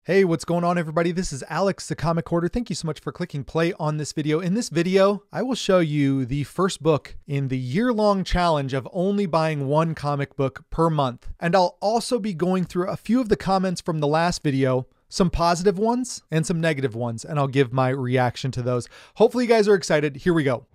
Hey, what's going on, everybody? This is Alex, the Comic Hoarder. Thank you so much for clicking play on this video. In this video, I will show you the first book in the year-long challenge of only buying one comic book per month. And I'll also be going through a few of the comments from the last video, some positive ones and some negative ones, and I'll give my reaction to those. Hopefully you guys are excited. Here we go.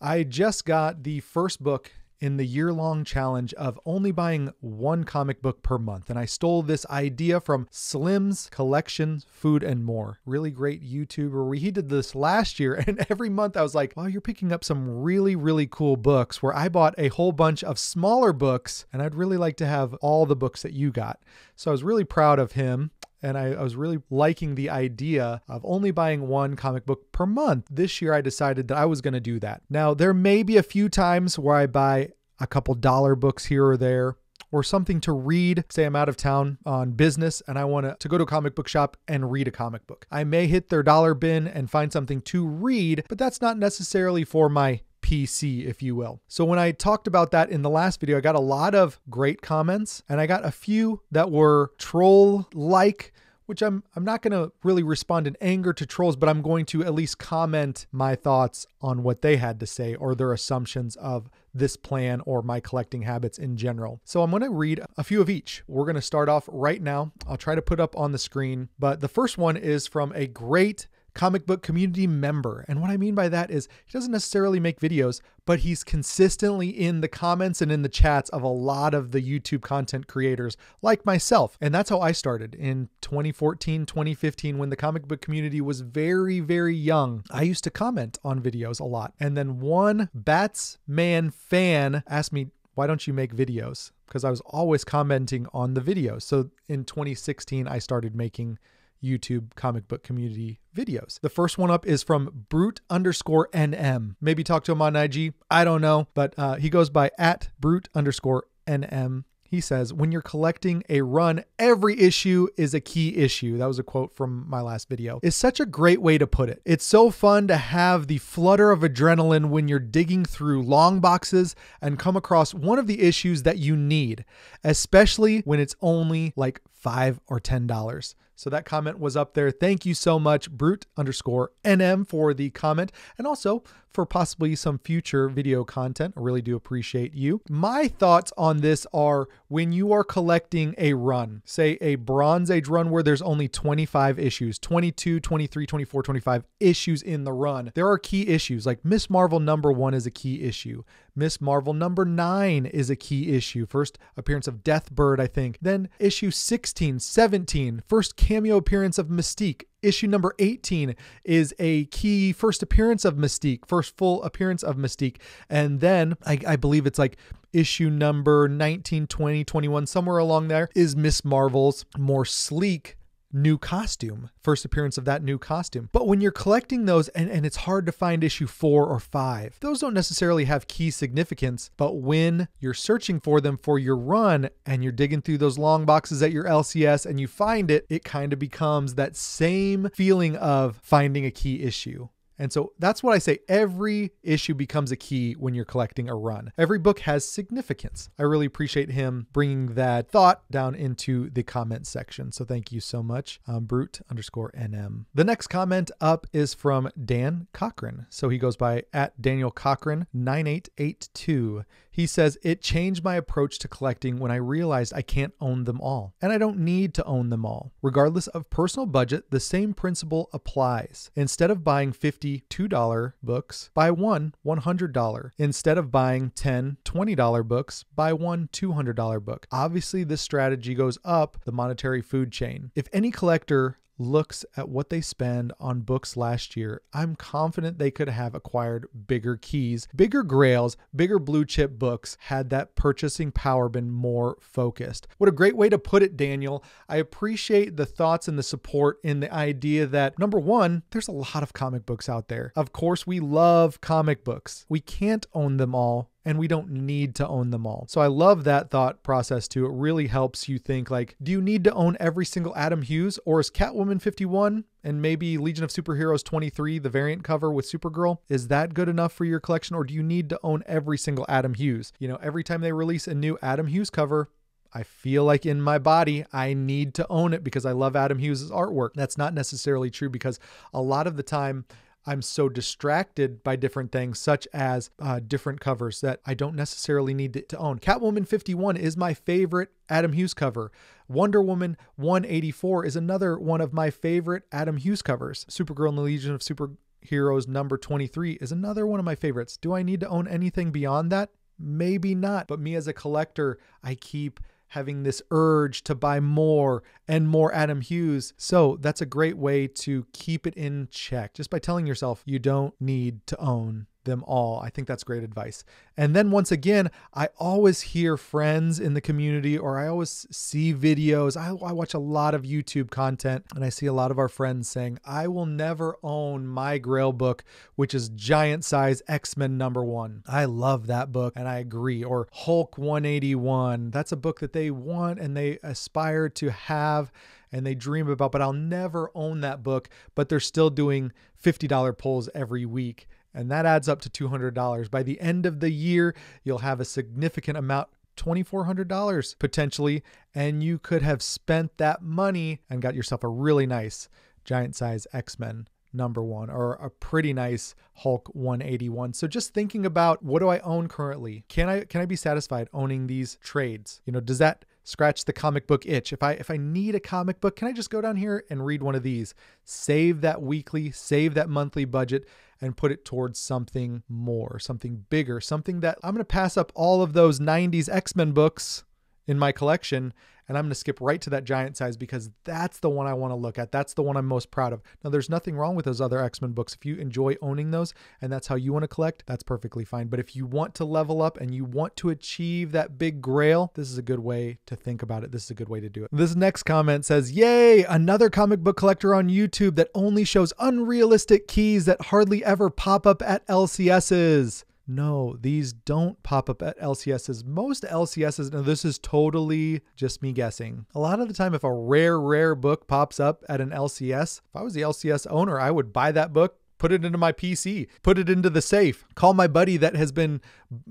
I just got the first book in the year-long challenge of only buying one comic book per month. And I stole this idea from Slim's Collection, Food and More. Really great YouTuber. He did this last year, and every month I was like, wow, you're picking up some really, really cool books, where I bought a whole bunch of smaller books, and I'd really like to have all the books that you got. So I was really proud of him. And I was really liking the idea of only buying one comic book per month. This year, I decided that I was going to do that. Now, there may be a few times where I buy a couple dollar books here or there, or something to read. Say I'm out of town on business and I want to go to a comic book shop and read a comic book. I may hit their dollar bin and find something to read, but that's not necessarily for my PC, if you will. So when I talked about that in the last video, I got a lot of great comments, and I got a few that were troll-like, which I'm not going to really respond in anger to trolls, but I'm going to at least comment my thoughts on what they had to say or their assumptions of this plan or my collecting habits in general. So I'm going to read a few of each. We're going to start off right now. I'll try to put up on the screen, but the first one is from a great comic book community member. And what I mean by that is he doesn't necessarily make videos, but he's consistently in the comments and in the chats of a lot of the YouTube content creators like myself. And that's how I started in 2014, 2015, when the comic book community was very, very young. I used to comment on videos a lot. And then one Batsman fan asked me, why don't you make videos? Because I was always commenting on the videos. So in 2016, I started making YouTube comic book community videos. The first one up is from BruteNM. Maybe talk to him on IG. I don't know, but he goes by @BruteNM. He says, when you're collecting a run, every issue is a key issue. That was a quote from my last video. It's such a great way to put it. It's so fun to have the flutter of adrenaline when you're digging through long boxes and come across one of the issues that you need, especially when it's only like $5 or $10. So that comment was up there. Thank you so much, Brute_NM, for the comment, and also for possibly some future video content. I really do appreciate you. My thoughts on this are, when you are collecting a run, say a Bronze Age run where there's only 25 issues, 22, 23, 24, 25 issues in the run, there are key issues like Miss Marvel #1 is a key issue. Miss Marvel #9 is a key issue. First appearance of Deathbird, I think. Then issue 16, 17, first cameo appearance of Mystique. Issue number 18 is a key first appearance of Mystique, first full appearance of Mystique. And then I believe it's like issue number 19, 20, 21, somewhere along there is Miss Marvel's more sleek new costume, first appearance of that new costume. But when you're collecting those, and it's hard to find issue 4 or 5, those don't necessarily have key significance, but when you're searching for them for your run and you're digging through those long boxes at your LCS and you find it, it kind of becomes that same feeling of finding a key issue. And so that's what I say. Every issue becomes a key when you're collecting a run. Every book has significance. I really appreciate him bringing that thought down into the comment section. So thank you so much, Brute_NM. The next comment up is from Dan Cochran. So he goes by @DanielCochran9882. He says, it changed my approach to collecting when I realized I can't own them all, and I don't need to own them all. Regardless of personal budget, the same principle applies. Instead of buying $52 books, buy one $100. Instead of buying 10 $20 books, buy one $200 book. Obviously, this strategy goes up the monetary food chain. If any collector looks at what they spend on books last year, I'm confident they could have acquired bigger keys, bigger grails, bigger blue chip books had that purchasing power been more focused. What a great way to put it, Daniel. I appreciate the thoughts and the support in the idea that, number one, there's a lot of comic books out there. Of course, we love comic books. We can't own them all. and we don't need to own them all. So I love that thought process too. It really helps you think like, do you need to own every single Adam Hughes, or is Catwoman 51 and maybe Legion of Superheroes 23, the variant cover with Supergirl, is that good enough for your collection, or do you need to own every single Adam Hughes? You know, every time they release a new Adam Hughes cover, I feel like in my body, I need to own it because I love Adam Hughes' artwork. That's not necessarily true because a lot of the time I'm so distracted by different things, such as different covers, that I don't necessarily need to own. Catwoman 51 is my favorite Adam Hughes cover. Wonder Woman 184 is another one of my favorite Adam Hughes covers. Supergirl and the Legion of Superheroes number 23 is another one of my favorites. Do I need to own anything beyond that? Maybe not. But me as a collector, I keep having this urge to buy more and more Adam Hughes. So that's a great way to keep it in check, just by telling yourself you don't need to own them all. I think that's great advice. And then once again, I always hear friends in the community, or I always see videos. I watch a lot of YouTube content, and I see a lot of our friends saying, I will never own my Grail book, which is giant size X-Men #1. I love that book, and I agree. Or Hulk 181. That's a book that they want and they aspire to have and they dream about, but I'll never own that book. But they're still doing $50 pulls every week. And that adds up to $200. By the end of the year, you'll have a significant amount, $2,400 potentially, and you could have spent that money and got yourself a really nice giant size X-Men #1 or a pretty nice Hulk 181. So just thinking about, what do I own currently? Can I be satisfied owning these trades? You know, does that scratch the comic book itch? If I need a comic book, can I just go down here and read one of these? Save that weekly, save that monthly budget, and put it towards something more, something bigger, something that I'm going to pass up all of those 90s X-Men books in my collection, and I'm going to skip right to that giant size because that's the one I want to look at. That's the one I'm most proud of. Now, there's nothing wrong with those other X-Men books. If you enjoy owning those and that's how you want to collect, that's perfectly fine. But if you want to level up and you want to achieve that big grail, this is a good way to think about it. This is a good way to do it. This next comment says, yay, another comic book collector on YouTube that only shows unrealistic keys that hardly ever pop up at LCSs. No, these don't pop up at LCSs. Most LCSs, now this is totally just me guessing. A lot of the time, if a rare book pops up at an LCS, if I was the LCS owner, I would buy that book, put it into my PC, put it into the safe, call my buddy that has been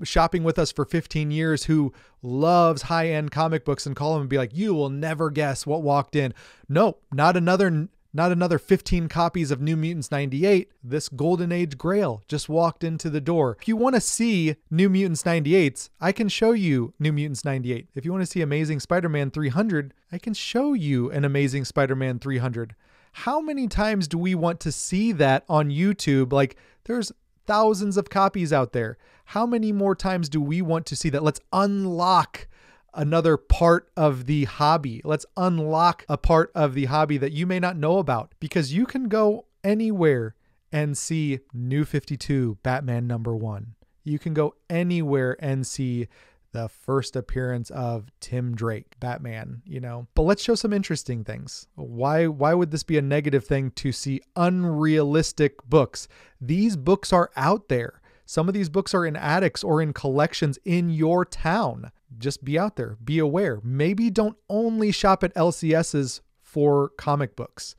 shopping with us for 15 years who loves high-end comic books and call him and be like, you will never guess what walked in. Nope, not another 15 copies of New Mutants 98. This Golden Age Grail just walked into the door. If you want to see New Mutants 98s, I can show you New Mutants 98. If you want to see Amazing Spider-Man 300, I can show you an Amazing Spider-Man 300. How many times do we want to see that on YouTube? Like, there's thousands of copies out there. How many more times do we want to see that? Let's unlock another part of the hobby. Let's unlock a part of the hobby that you may not know about, because you can go anywhere and see New 52 Batman #1. You can go anywhere and see the first appearance of Tim Drake, Batman, you know. But let's show some interesting things. Why would this be a negative thing to see unrealistic books? These books are out there. Some of these books are in attics or in collections in your town. Just be out there, be aware. Maybe don't only shop at LCSs for comic books.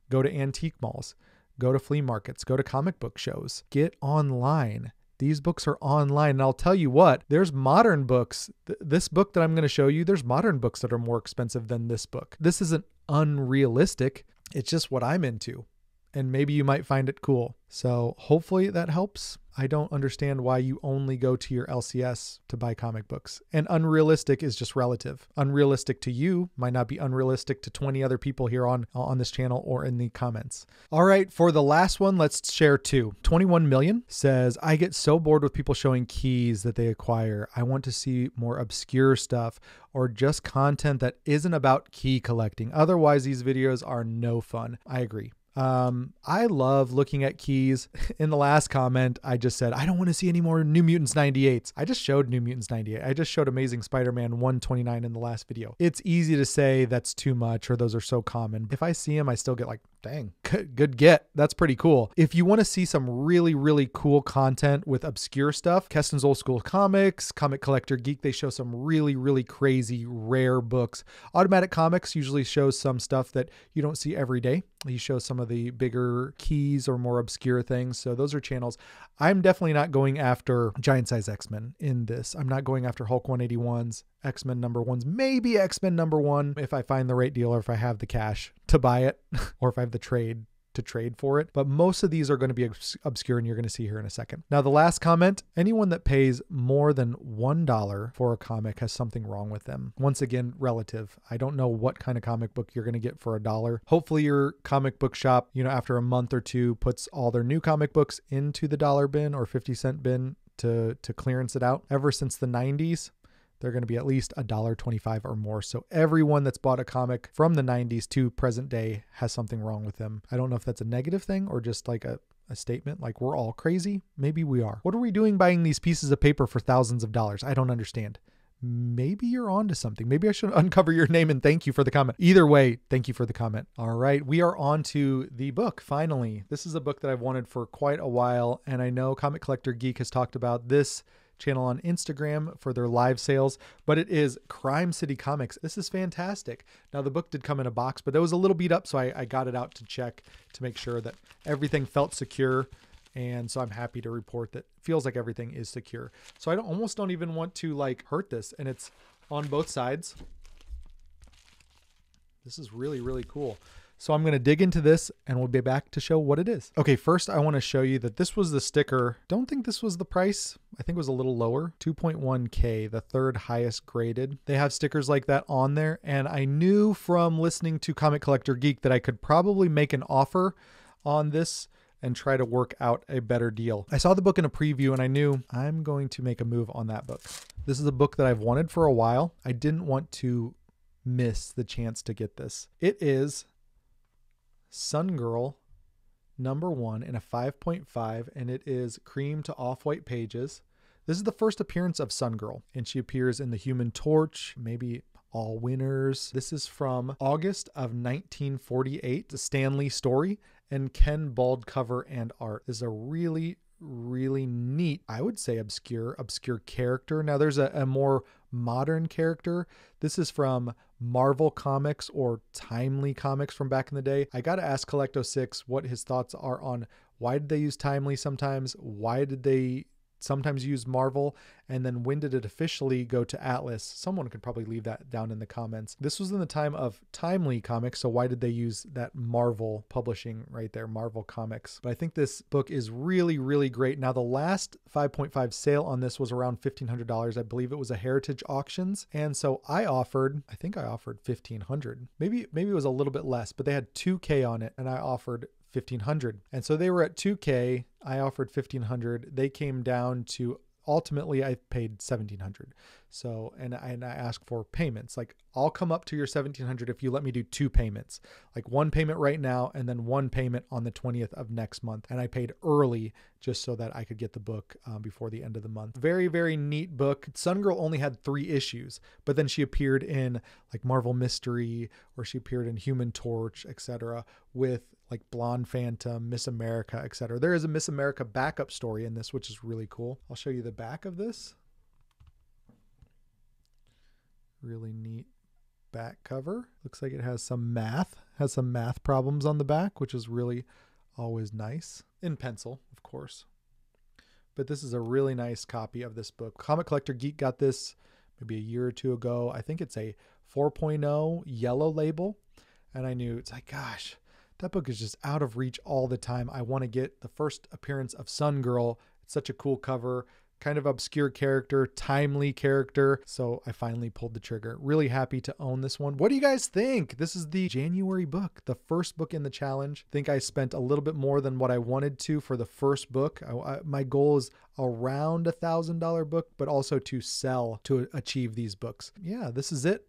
Go to antique malls, go to flea markets, go to comic book shows, get online. These books are online. And I'll tell you what, there's modern books. This book that I'm going to show you, there's modern books that are more expensive than this book. This isn't unrealistic. It's just what I'm into. And maybe you might find it cool. So hopefully that helps. I don't understand why you only go to your LCS to buy comic books. And unrealistic is just relative. Unrealistic to you might not be unrealistic to 20 other people here on this channel or in the comments. All right, for the last one, let's share two. 21 Million says, I get so bored with people showing keys that they acquire. I want to see more obscure stuff or just content that isn't about key collecting. Otherwise, these videos are no fun. I agree. I love looking at keys. In the last comment, I just said, I don't want to see any more New Mutants 98s. I just showed New Mutants 98. I just showed Amazing Spider-Man 129 in the last video. It's easy to say that's too much or those are so common. If I see them, I still get like Dang, good get. That's pretty cool. If you want to see some really, really cool content with obscure stuff, Keston's Old School Comics, Comic Collector Geek, they show some really, really crazy, rare books. Automatic Comics usually shows some stuff that you don't see every day. He shows some of the bigger keys or more obscure things. So those are channels. I'm definitely not going after Giant Size X-Men in this. I'm not going after Hulk 181s, X-Men #1s, maybe X-Men #1 if I find the right deal or if I have the cash to buy it or if I have the trade to trade for it. But most of these are going to be obscure, and you're going to see here in a second. Now, the last comment, anyone that pays more than $1 for a comic has something wrong with them. Once again, relative. I don't know what kind of comic book you're going to get for $1. Hopefully your comic book shop, after a month or two, puts all their new comic books into the $1 bin or 50-cent bin to clearance it out. Ever since the 90s, they're going to be at least $1.25 or more. So everyone that's bought a comic from the 90s to present day has something wrong with them. I don't know if that's a negative thing or just like a statement like we're all crazy. Maybe we are. What are we doing buying these pieces of paper for thousands of dollars? I don't understand. Maybe you're onto something. Maybe I should uncover your name and thank you for the comment. Either way, thank you for the comment. All right, we are on to the book, finally. This is a book that I've wanted for quite a while, and I know Comic Collector Geek has talked about this channel on Instagram for their live sales, but it is Crime City Comics. This is fantastic. Now, the book did come in a box, but it was a little beat up, so I got it out to check to make sure that everything felt secure. And so I'm happy to report that it feels like everything is secure. So I almost don't even want to like hurt this, and it's on both sides. This is really, really cool. So I'm going to dig into this and we'll be back to show what it is. Okay, first I want to show you that this was the sticker. Don't think this was the price. I think it was a little lower. 2.1K, the third highest graded. They have stickers like that on there. And I knew from listening to Comic Collector Geek that I could probably make an offer on this and try to work out a better deal. I saw the book in a preview and I knew I'm going to make a move on that book. This is a book that I've wanted for a while. I didn't want to miss the chance to get this. It is Sun Girl #1 in a 5.5, and it is cream to off-white pages. This is the first appearance of Sun Girl, and she appears in the Human Torch, maybe All Winners. This is from August of 1948, the Stan Lee story, and Ken Bald cover and art. This is a really, really neat, I would say obscure character. Now there's a more modern character. This is from Marvel Comics or Timely Comics from back in the day. I got to ask Collecto6 what his thoughts are on why did they use Timely sometimes? Why did they sometimes use Marvel? And then when did it officially go to Atlas? Someone could probably leave that down in the comments. This was in the time of Timely Comics, so why did they use that Marvel publishing right there, Marvel Comics? But I think this book is really, really great. Now, the last 5.5 sale on this was around $1,500. I believe it was a Heritage Auctions. And so I think I offered $1,500. Maybe it was a little bit less, but they had 2K on it and I offered $1,500. And so they were at 2K. I offered $1,500. They came down to, ultimately I paid $1,700. So, and I asked for payments. Like, I'll come up to your $1,700 if you let me do 2 payments, like 1 payment right now and then 1 payment on the 20th of next month. And I paid early just so that I could get the book before the end of the month. Very, very neat book. Sun Girl only had 3 issues, but then she appeared in like Marvel Mystery, or she appeared in Human Torch, etc., with like Blonde Phantom, Miss America, etc. There is a Miss America backup story in this, which is really cool. I'll show you the back of this. Really neat back cover. Looks like it has some math problems on the back, which is really always nice. In pencil, of course. But this is a really nice copy of this book. Comic Collector Geek got this maybe a year or 2 ago. I think it's a 4.0 yellow label. And I knew, it's like, gosh, that book is just out of reach all the time. I want to get the first appearance of Sun Girl. It's such a cool cover. Kind of obscure character, timely character. So I finally pulled the trigger. Really happy to own this one. What do you guys think? This is the January book, the first book in the challenge. I think I spent a little bit more than what I wanted to for the first book. My goal is around $1,000 book, but also to sell to achieve these books. Yeah, this is it.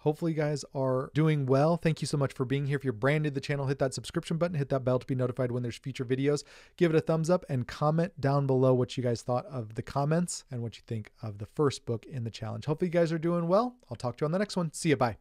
Hopefully you guys are doing well. Thank you so much for being here. If you're brand new to the channel, hit that subscription button, hit that bell to be notified when there's future videos. Give it a thumbs up and comment down below what you guys thought of the comments and what you think of the first book in the challenge. Hopefully you guys are doing well. I'll talk to you on the next one. See you. Bye.